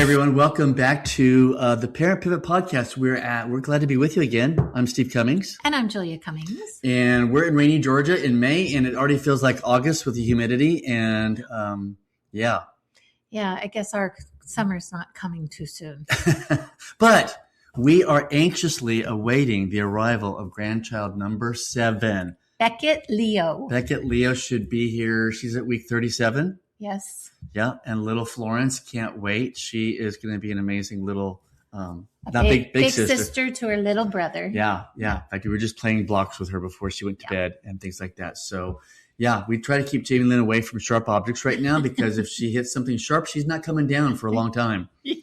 everyone. Welcome back to the Parent Pivot Podcast. We're glad to be with you again. I'm Steve Cummings. And I'm Julia Cummings. And we're in rainy Georgia in May, and it already feels like August with the humidity. And Yeah, I guess our summer's not coming too soon. But we are anxiously awaiting the arrival of grandchild number 7. Beckett Leo. Beckett Leo should be here. She's at week 37. Yes. Yeah, and little Florence can't wait. She is going to be an amazing little, big sister to her little brother. Yeah. In fact, we were just playing blocks with her before she went to bed and things like that. So, yeah, we try to keep Jamie Lynn away from sharp objects right now because if she hits something sharp, she's not coming down for a long time. Yeah.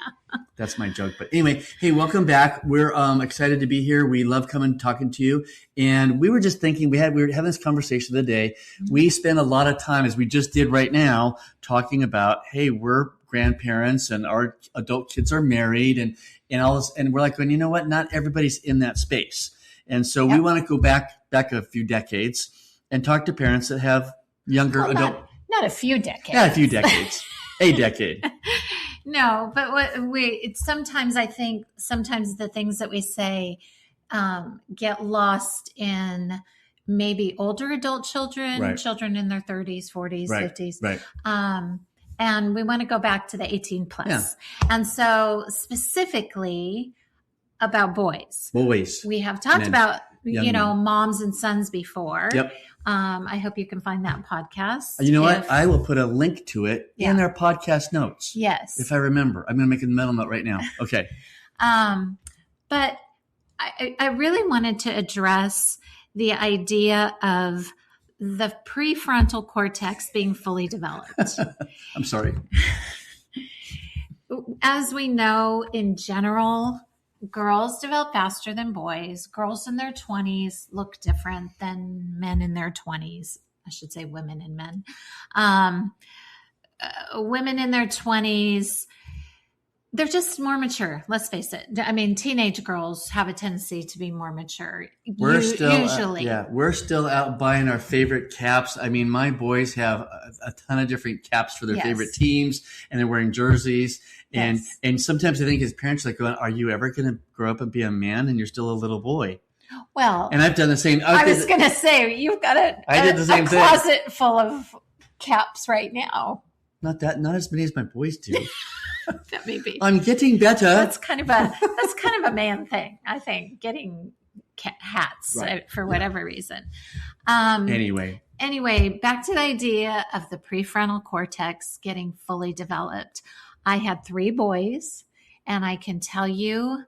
That's my joke. But anyway, hey, welcome back. We're excited to be here. We love talking to you. And we were just thinking, we were having this conversation the other day. Mm-hmm. We spend a lot of time, as we just did right now, talking about, hey, we're grandparents and our adult kids are married and all this. And we're like, well, you know what? Not everybody's in that space. And so we want to go back a few decades and talk to parents that have younger adult. Not a few decades. Yeah, a few decades. A decade. No, but sometimes the things that we say get lost in maybe older adult children, right. Children in their 30s, 40s, right. 50s. Right. And we want to go back to the 18 plus. Yeah. And so specifically about boys. We have talked about, moms and sons before. Yep. I hope you can find that podcast. You know what? I will put a link to it in our podcast notes. Yes. If I remember. I'm going to make a mental note right now. Okay. But I really wanted to address the idea of the prefrontal cortex being fully developed. I'm sorry. As we know, in general, girls develop faster than boys. Girls in their 20s look different than men in their 20s. I should say women and men. Women in their 20s, they're just more mature. Let's face it. I mean, teenage girls have a tendency to be more mature. Usually. We're still out buying our favorite caps. I mean, my boys have a ton of different caps for their favorite teams, and they're wearing jerseys. And sometimes I think as parents are like going, are you ever going to grow up and be a man and you're still a little boy? Well, and I've done the same. I was going to say, you've got a closet full of caps right now. Not as many as my boys do. That may be. I'm getting better. That's kind of a man thing, I think, getting hats for whatever reason. Anyway, back to the idea of the prefrontal cortex getting fully developed. I had 3 boys, and I can tell you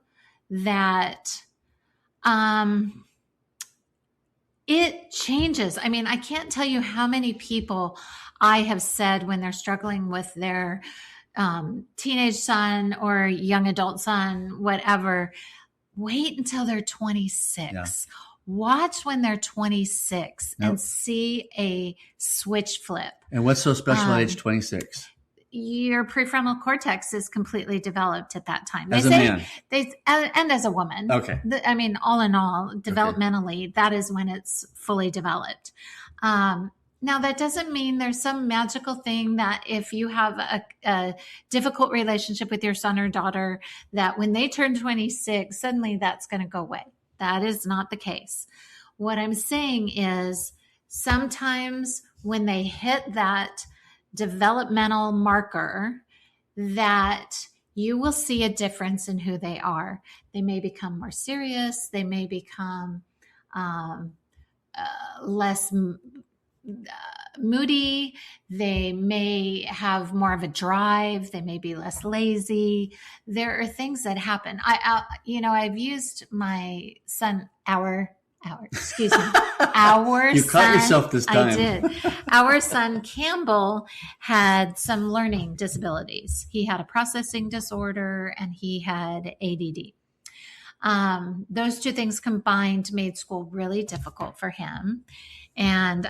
that it changes. I mean, I can't tell you how many people I have said when they're struggling with their teenage son or young adult son, whatever, wait until they're 26. Yeah. Watch when they're 26 and see a switch flip. And what's so special at age 26? Your prefrontal cortex is completely developed at that time. As a man. And as a woman. Okay. I mean, all in all, developmentally, that is when it's fully developed. Now, that doesn't mean there's some magical thing that if you have a difficult relationship with your son or daughter, that when they turn 26, suddenly that's going to go away. That is not the case. What I'm saying is sometimes when they hit that developmental marker, that you will see a difference in who they are. They may become more serious. They may become less moody. They may have more of a drive. They may be less lazy. There are things that happen. I've used my son, our son. You caught yourself this time. I did. Our son Campbell had some learning disabilities. He had a processing disorder and he had ADD. Those 2 things combined made school really difficult for him. And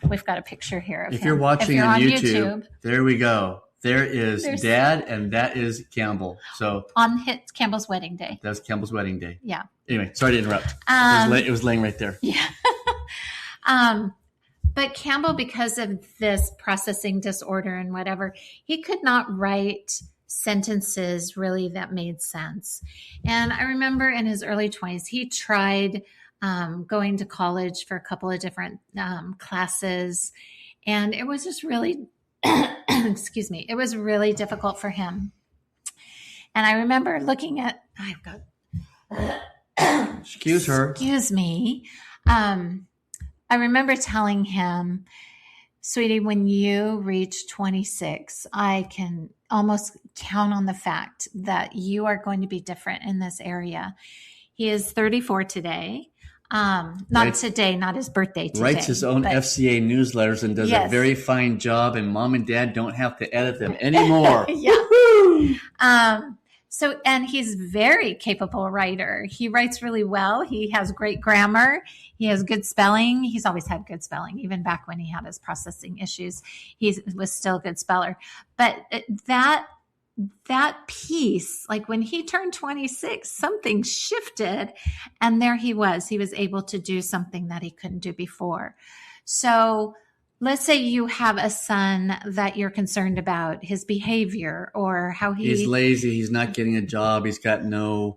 we've got a picture here of him. If you're watching on YouTube, there we go. There's Dad, and that is Campbell. So on Campbell's wedding day. That's Campbell's wedding day. Yeah. Anyway, sorry to interrupt. It was laying right there. Yeah. But Campbell, because of this processing disorder and whatever, he could not write sentences really that made sense. And I remember in his early 20s, he tried going to college for a couple of different classes. And it was just really, excuse me, it was really difficult for him. And I remember looking at, I've got, Excuse her. Excuse me. I remember telling him, sweetie, when you reach 26, I can almost count on the fact that you are going to be different in this area. He is 34 today. Not today, not his birthday today. Writes his own FCA newsletters and does a very fine job, and mom and dad don't have to edit them anymore. Yeah. So, and he's very capable writer. He writes really well. He has great grammar. He has good spelling. He's always had good spelling. Even back when he had his processing issues, he was still a good speller. But that piece, like when he turned 26, something shifted, and there he was. He was able to do something that he couldn't do before. So let's say you have a son that you're concerned about his behavior or how he's lazy. He's not getting a job. He's got no,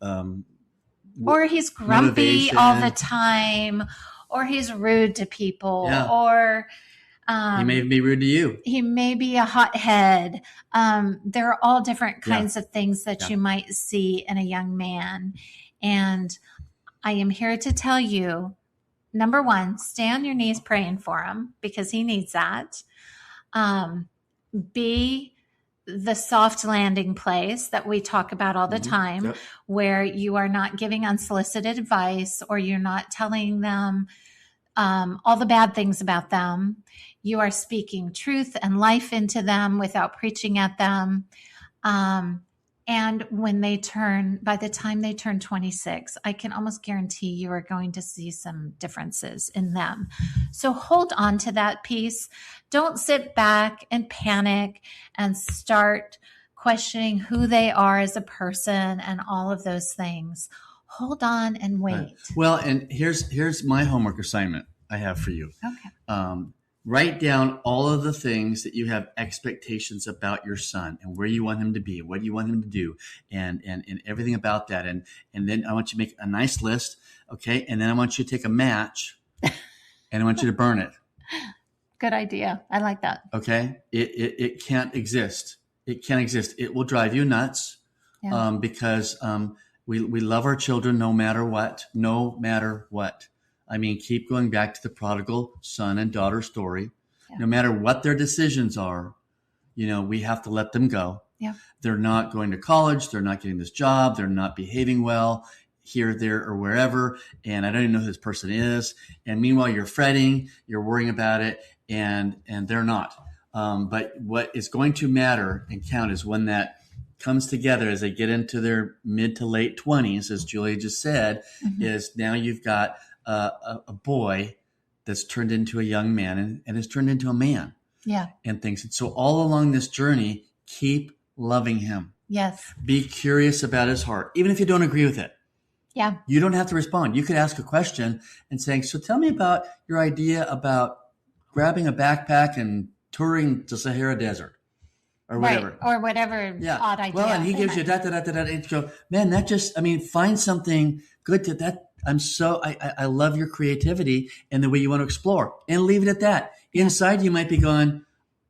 or he's grumpy motivation all the time, or he's rude to people, or he may be rude to you. He may be a hothead. There are all different kinds of things that you might see in a young man. And I am here to tell you, number one, stay on your knees praying for him because he needs that. Be the soft landing place that we talk about all the time, where you are not giving unsolicited advice or you're not telling them all the bad things about them. You are speaking truth and life into them without preaching at them. And when by the time they turn 26, I can almost guarantee you are going to see some differences in them. So hold on to that piece. Don't sit back and panic and start questioning who they are as a person and all of those things. Hold on and wait. Right. Well, and here's my homework assignment I have for you. Okay. Write down all of the things that you have expectations about your son and where you want him to be, what you want him to do, and everything about that. And then I want you to make a nice list, okay? And then I want you to take a match and I want you to burn it. Good idea. I like that. Okay? It can't exist. It can't exist. It will drive you nuts because we love our children no matter what. I mean, keep going back to the prodigal son and daughter story. Yeah. No matter what their decisions are, we have to let them go. Yeah. They're not going to college. They're not getting this job. They're not behaving well here, there, or wherever. And I don't even know who this person is. And meanwhile, you're fretting, you're worrying about it, and they're not. But what is going to matter and count is when that comes together as they get into their mid to late 20s, as Julia just said, is now you've got a boy that's turned into a young man and has turned into a man. Yeah. And things. And so all along this journey, keep loving him. Yes. Be curious about his heart, even if you don't agree with it. Yeah. You don't have to respond. You could ask a question and saying, so tell me about your idea about grabbing a backpack and touring the Sahara Desert or whatever. Right. Or whatever odd idea. Well, and he gives you that. And you go, man, find something good to that. I love your creativity and the way you want to explore, and leave it at that. Inside, you might be going,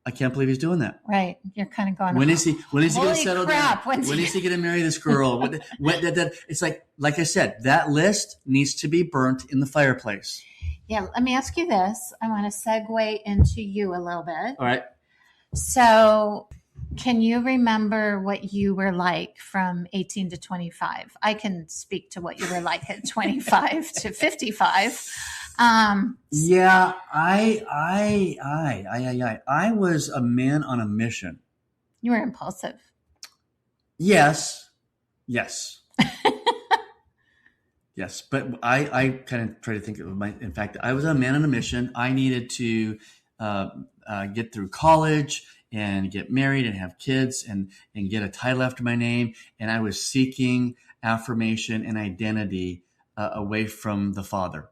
I can't believe he's doing that. Right. You're kind of going, when is he going to settle down? When is he going to marry this girl? It's like I said, that list needs to be burnt in the fireplace. Yeah. Let me ask you this. I want to segue into you a little bit. All right. So can you remember what you were like from 18 to 25? I can speak to what you were like at 25 to 55. Yeah, I was a man on a mission. You were impulsive. Yes. Yes, but I kind of try to think of in fact, I was a man on a mission. I needed to get through college and get married and have kids and get a title after my name. And I was seeking affirmation and identity away from the Father.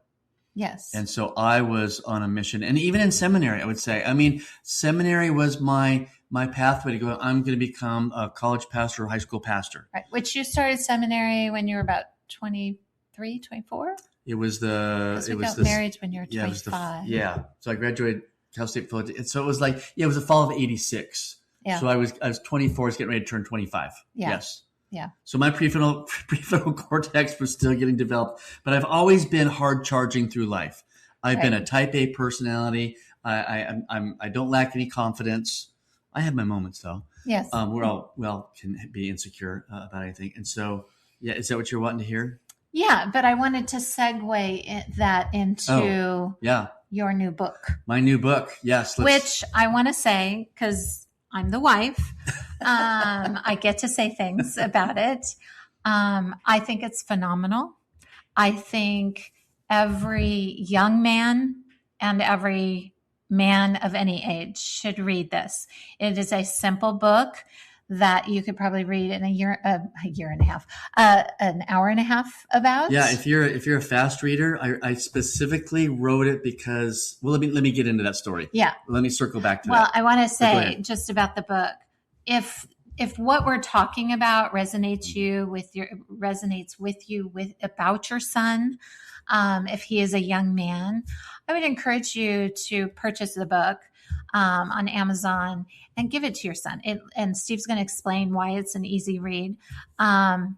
Yes. And so I was on a mission, and even in seminary, I would say, I mean, seminary was my pathway to go. I'm going to become a college pastor or high school pastor. Right. Which you started seminary when you were about 23, 24? It was the, it was married when you were 25. So I graduated Cal State Philadelphia. And so it was like, it was the fall of 86. Yeah. So I was 24, I was getting ready to turn 25. Yeah. Yes. Yeah. So my prefrontal cortex was still getting developed, but I've always been hard charging through life. I've been a type A personality. I don't lack any confidence. I have my moments though. Yes. We all can be insecure about anything. And so, yeah, is that what you're wanting to hear? Yeah, but I wanted to segue that into your new book. My new book, yes. Which I want to say, because I'm the wife, I get to say things about it. I think it's phenomenal. I think every young man and every man of any age should read this. It is a simple book that you could probably read in an hour and a half about. Yeah, if you're a fast reader, I specifically wrote it because, well, let me get into that story. Yeah. Let me circle back to that. Well, I want to say just about the book. If what we're talking about resonates with you about your son, if he is a young man, I would encourage you to purchase the book on Amazon and give it to your son. And Steve's going to explain why it's an easy read. And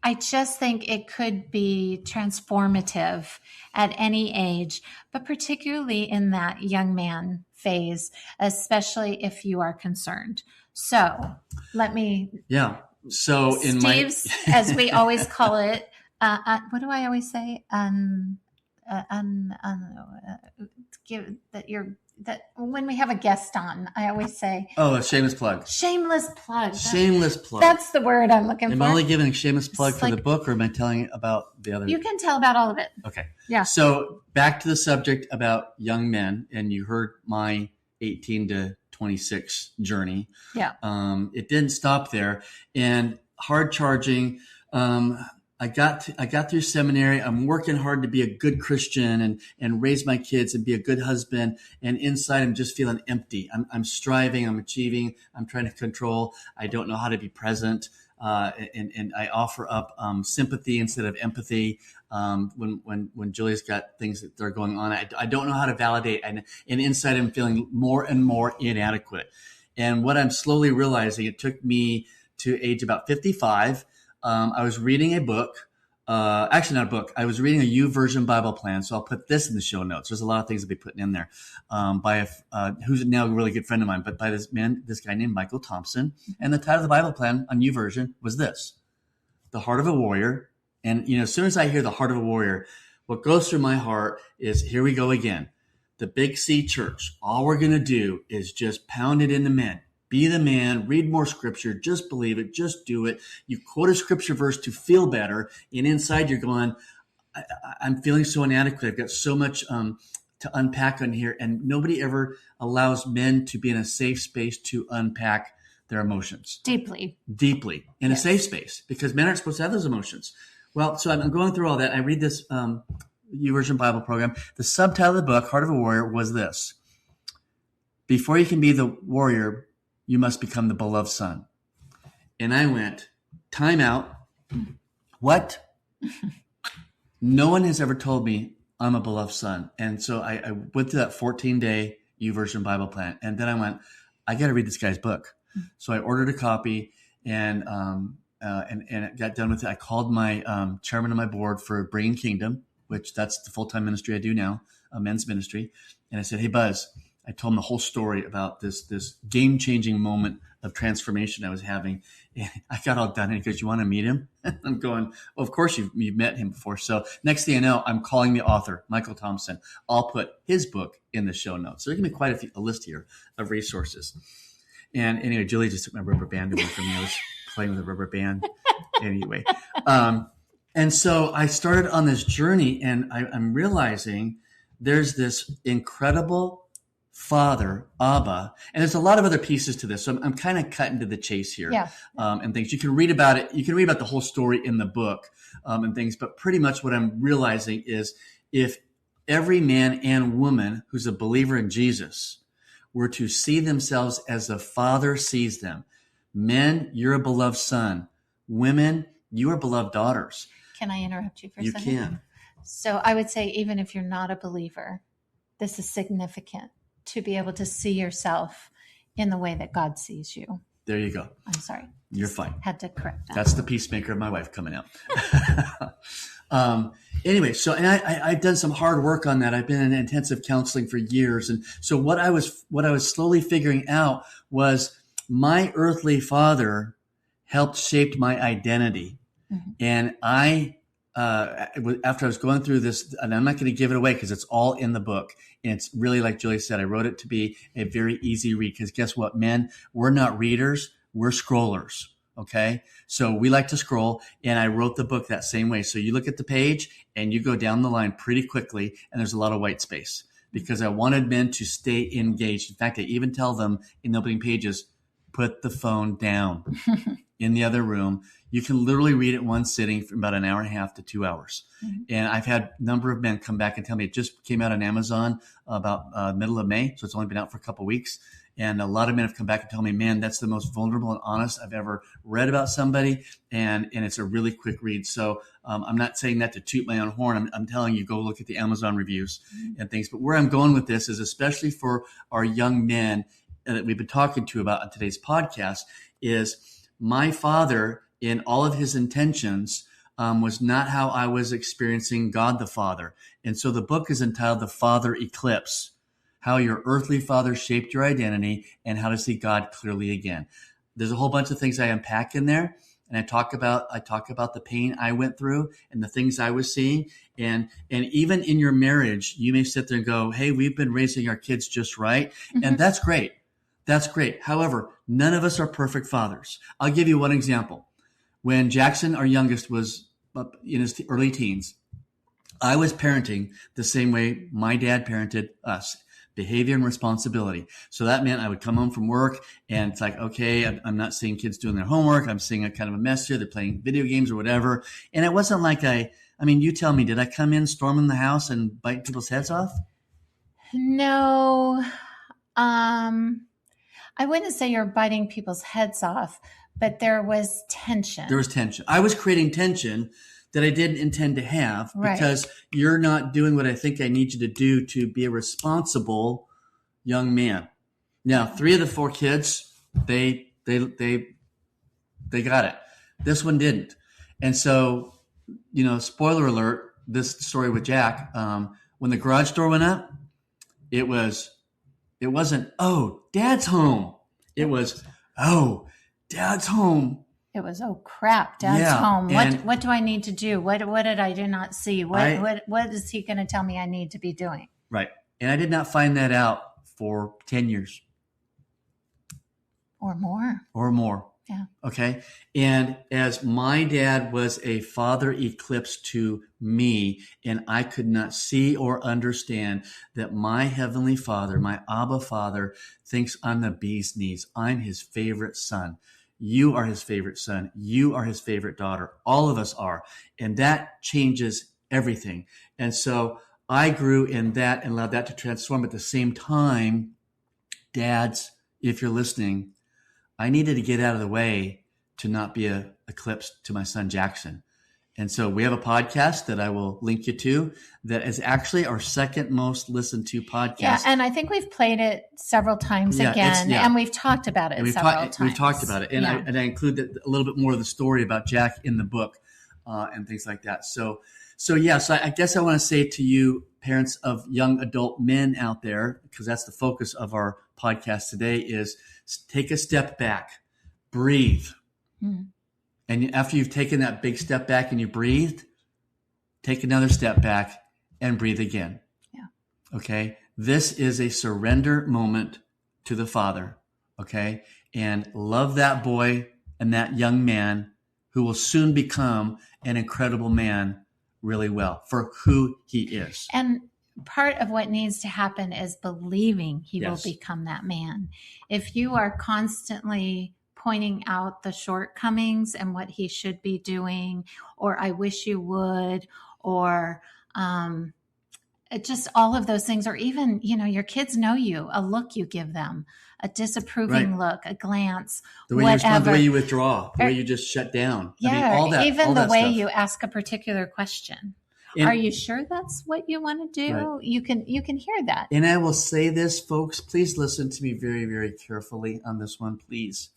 I just think it could be transformative at any age, but particularly in that young man phase, especially if you are concerned. So let me. Yeah. So in Steve's, as we always call it, what do I always say? Give that when we have a guest on, I always say, a shameless plug. Shameless plug. Shameless plug. That's the word I'm looking for. Am I only giving a shameless plug for the book, or am I telling about the other? You can tell about all of it. Okay. Yeah. So back to the subject about young men, and you heard my 18 to 26 journey. Yeah. It didn't stop there, and hard charging. I got through seminary. I'm working hard to be a good Christian and raise my kids and be a good husband. And inside, I'm just feeling empty. I'm striving. I'm achieving. I'm trying to control. I don't know how to be present. And I offer up sympathy instead of empathy. When Julia's got things that are going on, I don't know how to validate. And inside, I'm feeling more and more inadequate. And what I'm slowly realizing, it took me to age about 55. I was reading a book, actually not a book. I was reading a YouVersion Bible plan. So I'll put this in the show notes. There's a lot of things I'll be putting in there, by who's now a really good friend of mine, but by this guy named Michael Thompson. And the title of the Bible plan on YouVersion was this: The Heart of a Warrior. And, as soon as I hear the heart of a warrior, what goes through my heart is, here we go again. The Big C church. All we're going to do is just pound it into men. Be the man, read more scripture, just believe it, just do it. You quote a scripture verse to feel better, and inside you're going, I'm feeling so inadequate. I've got so much to unpack on here, and nobody ever allows men to be in a safe space to unpack their emotions. Deeply. In a safe space, because men aren't supposed to have those emotions. Well, so I'm going through all that. I read this YouVersion Bible program. The subtitle of the book, Heart of a Warrior, was this: Before you can be the warrior, you must become the beloved son. And I went, time out. What? No one has ever told me I'm a beloved son. And so I went through that 14-day YouVersion Bible plan. And then I went, I got to read this guy's book. So I ordered a copy and it got done with it. I called my chairman of my board for Bringing Kingdom, which that's the full-time ministry I do now, a men's ministry. And I said, hey, Buzz, I told him the whole story about this game-changing moment of transformation I was having. And I got all done. And he goes, you want to meet him? I'm going, well, of course you've met him before. So next thing I know, I'm calling the author, Michael Thompson. I'll put his book in the show notes. So there's going to be quite a list here of resources. And anyway, Julie just took my rubber band away from me. I was playing with a rubber band anyway. And so I started on this journey, and I'm realizing there's this incredible Father, Abba, and there's a lot of other pieces to this. So I'm kind of cutting to the chase here, and things. You can read about it. You can read about the whole story in the book, and things. But pretty much what I'm realizing is if every man and woman who's a believer in Jesus were to see themselves as the Father sees them, men, you're a beloved son. Women, you are beloved daughters. Can I interrupt you for a second? You can. So I would say even if you're not a believer, this is significant to be able to see yourself in the way that God sees you. There you go. I'm sorry. You're fine. Had to correct that. That's the peacemaker of my wife coming out. Anyway, so and I've done some hard work on that. I've been in intensive counseling for years, and so what I was slowly figuring out was my earthly father helped shape my identity, and after I was going through this, and I'm not going to give it away because it's all in the book. And it's really, like Julie said, I wrote it to be a very easy read because guess what, men, we're not readers, we're scrollers. Okay. So we like to scroll, and I wrote the book that same way. So you look at the page and you go down the line pretty quickly, and there's a lot of white space because I wanted men to stay engaged. In fact, I even tell them in the opening pages, put the phone down in the other room. You can literally read it one sitting for about an hour and a half to 2 hours. And I've had a number of men come back and tell me it just came out on Amazon about middle of May. So it's only been out for a couple of weeks. And a lot of men have come back and tell me, man, that's the most vulnerable and honest I've ever read about somebody. And it's a really quick read. So I'm not saying that to toot my own horn. I'm telling you, go look at the Amazon reviews and things. But where I'm going with this is especially for our young men that we've been talking to about on today's podcast is my father in all of his intentions was not how I was experiencing God the Father. And so the book is entitled The Father Eclipse, How Your Earthly Father Shaped Your Identity and How to See God Clearly Again. There's a whole bunch of things I unpack in there. And I talk about the pain I went through and the things I was seeing. And even in your marriage, you may sit there and go, hey, we've been raising our kids just right. And that's great. That's great. However, none of us are perfect fathers. I'll give you one example. When Jackson, our youngest, was up in his early teens, I was parenting the same way my dad parented us, behavior and responsibility. So that meant I would come home from work and it's like, okay, I'm not seeing kids doing their homework. I'm seeing a kind of a mess here. They're playing video games or whatever. And it wasn't like you tell me, did I come in storming the house and bite people's heads off? No. I wouldn't say you're biting people's heads off, but there was tension. There was tension. I was creating tension that I didn't intend to have because you're not doing what I think I need you to do to be a responsible young man. Now, 3 of the 4 kids, they got it. This one didn't. And so, spoiler alert, this story with Jack, when the garage door went up, it wasn't, oh, Dad's home. It was, oh, Dad's home. It was, oh crap, Dad's home. What do I need to do? What did I do not see? What is he going to tell me I need to be doing? Right. And I did not find that out for 10 years. Or more. Yeah. Okay. And as my dad was a Father Eclipse to me, and I could not see or understand that my Heavenly Father, my Abba Father, thinks I'm the bee's knees. I'm his favorite son. You are his favorite son. You are his favorite daughter. All of us are. And that changes everything. And so I grew in that and allowed that to transform. At the same time, dads, if you're listening, I needed to get out of the way to not be an eclipse to my son, Jackson. And so we have a podcast that I will link you to that is actually our second most listened to podcast. Yeah, and I think we've played it several times again, and we've talked about it several times. We've talked about it, and I include a little bit more of the story about Jack in the book and things like that. So I guess I want to say to you, parents of young adult men out there, because that's the focus of our podcast today, is take a step back, breathe. And after you've taken that big step back and you breathed, take another step back and breathe again. Yeah. Okay. This is a surrender moment to the Father. Okay. And love that boy and that young man who will soon become an incredible man really well for who he is. And part of what needs to happen is believing he will Yes. become that man. If you are constantly pointing out the shortcomings and what he should be doing, or I wish you would, or just all of those things, or even, your kids know you, a look you give them, a disapproving look, a glance, the way you respond, the way you withdraw, the way you just shut down. Yeah, I mean, all that, even all the that way stuff. you ask a particular question. And, are you sure that's what you want to do? Right. You can hear that. And I will say this, folks, please listen to me very, very carefully on this one, please.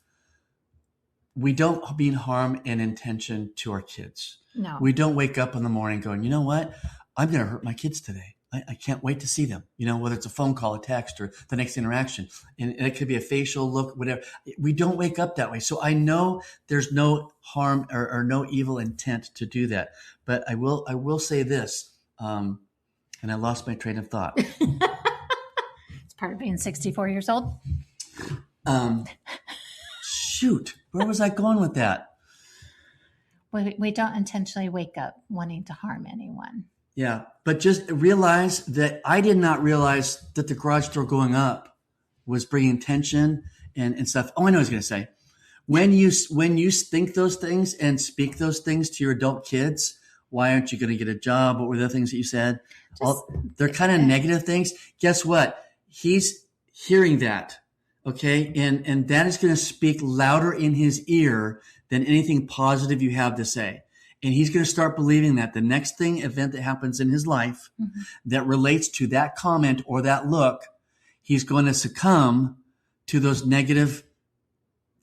We don't mean harm and intention to our kids. No. We don't wake up in the morning going, you know what? I'm going to hurt my kids today. I can't wait to see them, whether it's a phone call, a text, or the next interaction. And it could be a facial look, whatever. We don't wake up that way. So I know there's no harm or no evil intent to do that. But I will say this, and I lost my train of thought. It's part of being 64 years old. Shoot, where was I going with that? We don't intentionally wake up wanting to harm anyone. Yeah, but just realize that I did not realize that the garage door going up was bringing tension and stuff. Oh, I know what I was going to say. When you think those things and speak those things to your adult kids, why aren't you going to get a job? What were the things that you said? They're kind of negative things. Guess what? He's hearing that, okay? And that is going to speak louder in his ear than anything positive you have to say. And he's going to start believing that the next event that happens in his life that relates to that comment or that look, he's going to succumb to those negative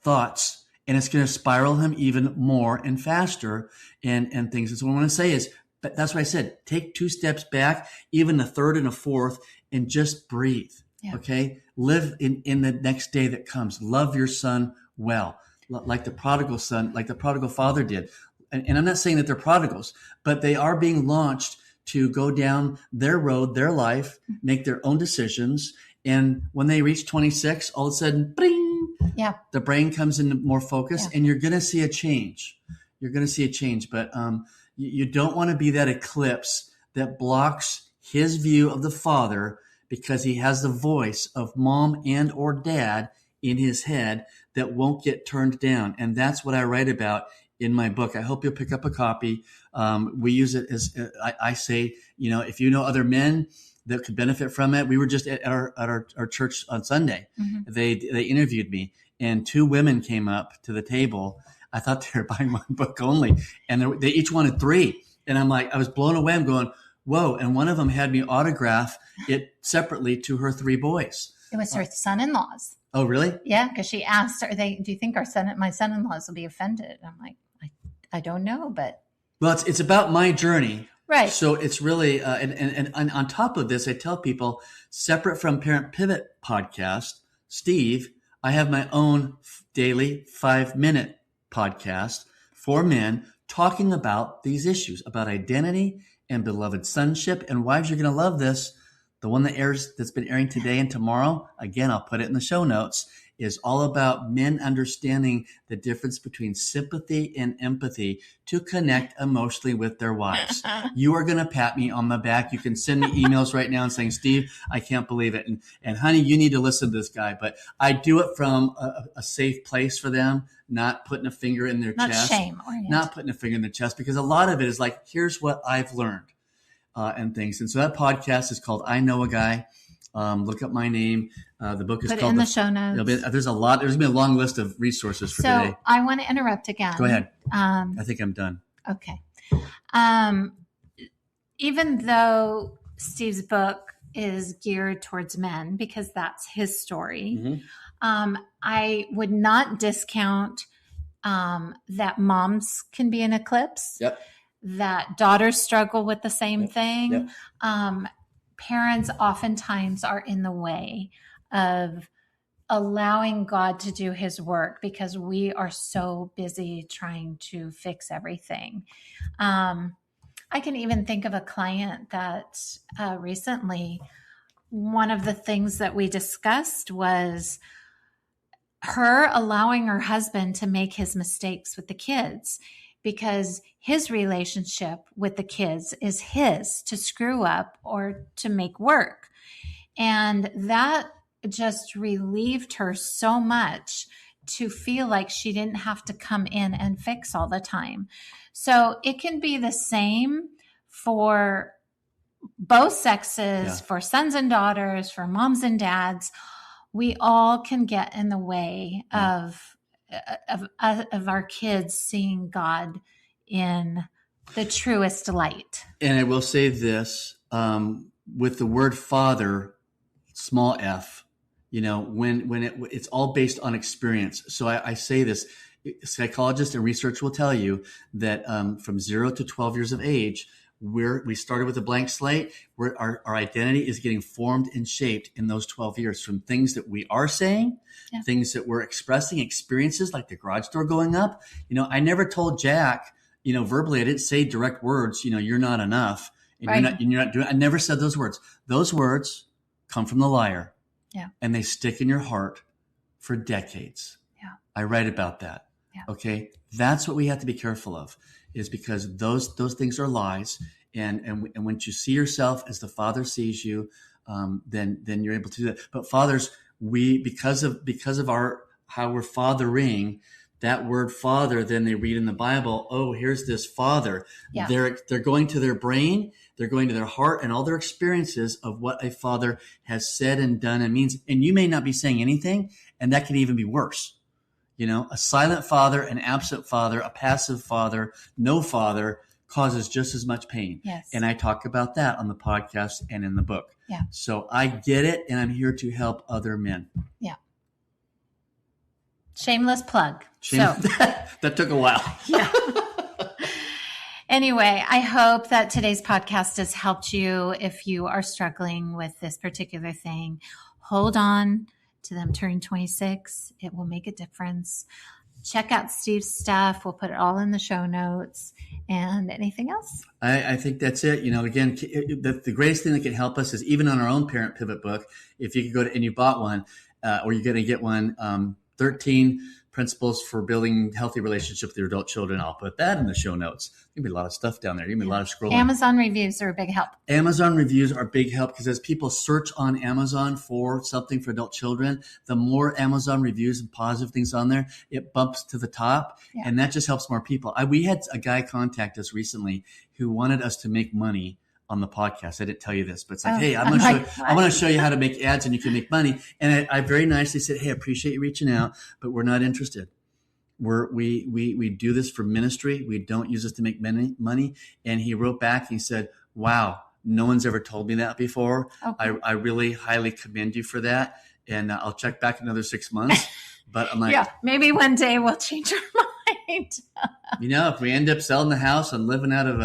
thoughts, and it's going to spiral him even more and faster and things. And so what I want to say is, but that's what I said, take 2 steps back, even a third and a fourth, and just breathe. Yeah. Okay. Live in the next day that comes. Love your son well, like the prodigal son, like the prodigal father did. And I'm not saying that they're prodigals, but they are being launched to go down their road, their life, make their own decisions. And when they reach 26, all of a sudden, bring, the brain comes into more focus, and you're going to see a change. You're going to see a change, but you don't want to be that eclipse that blocks his view of the father because he has the voice of mom and or dad in his head that won't get turned down. And that's what I write about in my book. I hope you'll pick up a copy. We use it as I say, if you know other men that could benefit from it. We were just at our church on Sunday. Mm-hmm. They interviewed me, and 2 women came up to the table. I thought they were buying my book only, and they each wanted 3. And I'm like, I was blown away. I'm going, whoa! And one of them had me autograph it separately to her 3 boys. It was her son-in-laws. Oh, really? Yeah, because she asked, do you think my son-in-laws will be offended? I'm like, I don't know, but. Well, it's about my journey. Right. So it's really, and on top of this, I tell people, separate from Parent Pivot podcast, Steve, I have my own daily 5-minute podcast for men talking about these issues, about identity and beloved sonship. And wives, you're going to love this. The one that's been airing today and tomorrow, again, I'll put it in the show notes, is all about men understanding the difference between sympathy and empathy to connect emotionally with their wives. You are going to pat me on the back. You can send me emails right now and saying, Steve, I can't believe it. And honey, you need to listen to this guy. But I do it from a safe place for them, not putting a finger in their chest. Not putting a finger in their chest, because a lot of it is like, here's what I've learned and things. And so that podcast is called I Know a Guy. Look up my name. The book is called in the show notes. There's going to be a long list of resources for today. So I want to interrupt again. Go ahead. I think I'm done. Okay. Even though Steve's book is geared towards men, because that's his story, I would not discount that moms can be an eclipse. Yep. That daughters struggle with the same thing. Yep. Parents oftentimes are in the way of allowing God to do his work because we are so busy trying to fix everything. I can even think of a client that recently, one of the things that we discussed was her allowing her husband to make his mistakes with the kids. because his relationship with the kids is his to screw up or to make work. And that just relieved her so much to feel like she didn't have to come in and fix all the time. So it can be the same for both sexes, for sons and daughters, for moms and dads. We all can get in the way of our kids seeing God in the truest light. And I will say this, with the word father, small f, when it's all based on experience. So I say this, psychologists and research will tell you that from 0 to 12 years of age, we started with a blank slate, where our identity is getting formed and shaped in those 12 years from things that we are saying, things that we're expressing, experiences like the garage door going up. I never told Jack, verbally, I didn't say direct words, you're not enough. And you're not doing, I never said those words. Those words come from the liar. Yeah. And they stick in your heart for decades. Yeah. I write about that. Yeah. Okay. That's what we have to be careful of, is because those things are lies. And once you see yourself as the Father sees you, then you're able to do that. But fathers, because of how we're fathering, that word father, then they read in the Bible, oh, here's this father. Yeah. They're going to their brain, they're going to their heart and all their experiences of what a father has said and done and means. And you may not be saying anything, and that could even be worse. A silent father, an absent father, a passive father, no father causes just as much pain. Yes. And I talk about that on the podcast and in the book. Yeah. So I get it, and I'm here to help other men. Yeah. Shameless plug. That took a while. Yeah. Anyway, I hope that today's podcast has helped you if you are struggling with this particular thing. Hold on to them turning 26. It will make a difference. Check out Steve's stuff. We'll put it all in the show notes. And anything else? I think that's it. Again, the greatest thing that can help us is even on our own Parent Pivot book, if you could go to, and you bought one, or you're going to get one, 13 principles for building healthy relationships with your adult children. I'll put that in the show notes. There'll be a lot of stuff down there. There'll be a lot of scrolling. Amazon reviews are a big help. Amazon reviews are a big help because as people search on Amazon for something for adult children, the more Amazon reviews and positive things on there, it bumps to the top. Yeah. And that just helps more people. We had a guy contact us recently who wanted us to make money on the podcast. I didn't tell you this, but it's like, hey, I want to show you how to make ads and you can make money. And I very nicely said, hey, I appreciate you reaching out, but we're not interested. We do this for ministry. We don't use this to make money. And he wrote back and he said, wow, no one's ever told me that before. Okay. I really highly commend you for that. And I'll check back another 6 months. But I'm like, yeah, maybe one day we'll change our mind. If we end up selling the house and living out of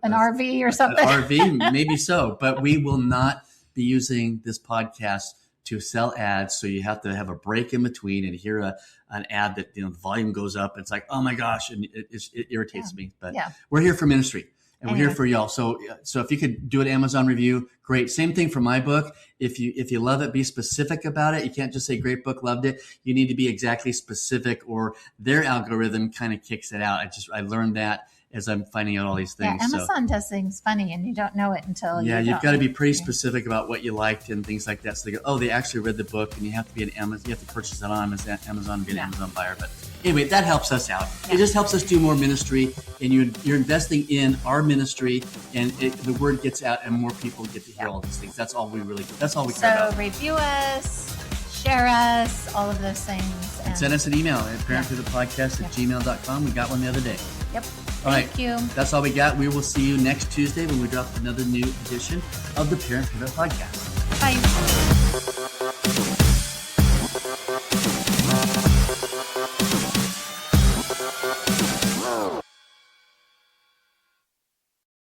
an RV or something, an RV, maybe so. But we will not be using this podcast to sell ads. So you have to have a break in between and hear an ad that the volume goes up. It's like, oh my gosh, and it irritates me. But we're here for ministry. And we're here for y'all. So if you could do an Amazon review, great. Same thing for my book. If you love it, be specific about it. You can't just say great book, loved it. You need to be exactly specific, or their algorithm kind of kicks it out. I learned that as I'm finding out all these things. Yeah, Amazon does things funny and you don't know it until you've got to be pretty specific about what you liked and things like that. So they go, oh, they actually read the book, and you have to be an Amazon. You have to purchase it on Amazon and be an Amazon buyer. But anyway, that helps us out. Yeah. It just helps us do more ministry, and you're investing in our ministry, and the word gets out, and more people get to hear all these things. That's all we really do. That's all we care about. So review us, share us, all of those things. And send us an email at parentpivotpodcast@gmail.com. We got one the other day. Yep. Thank you. That's all we got. We will see you next Tuesday when we drop another new edition of the Parent Pivot Podcast. Bye.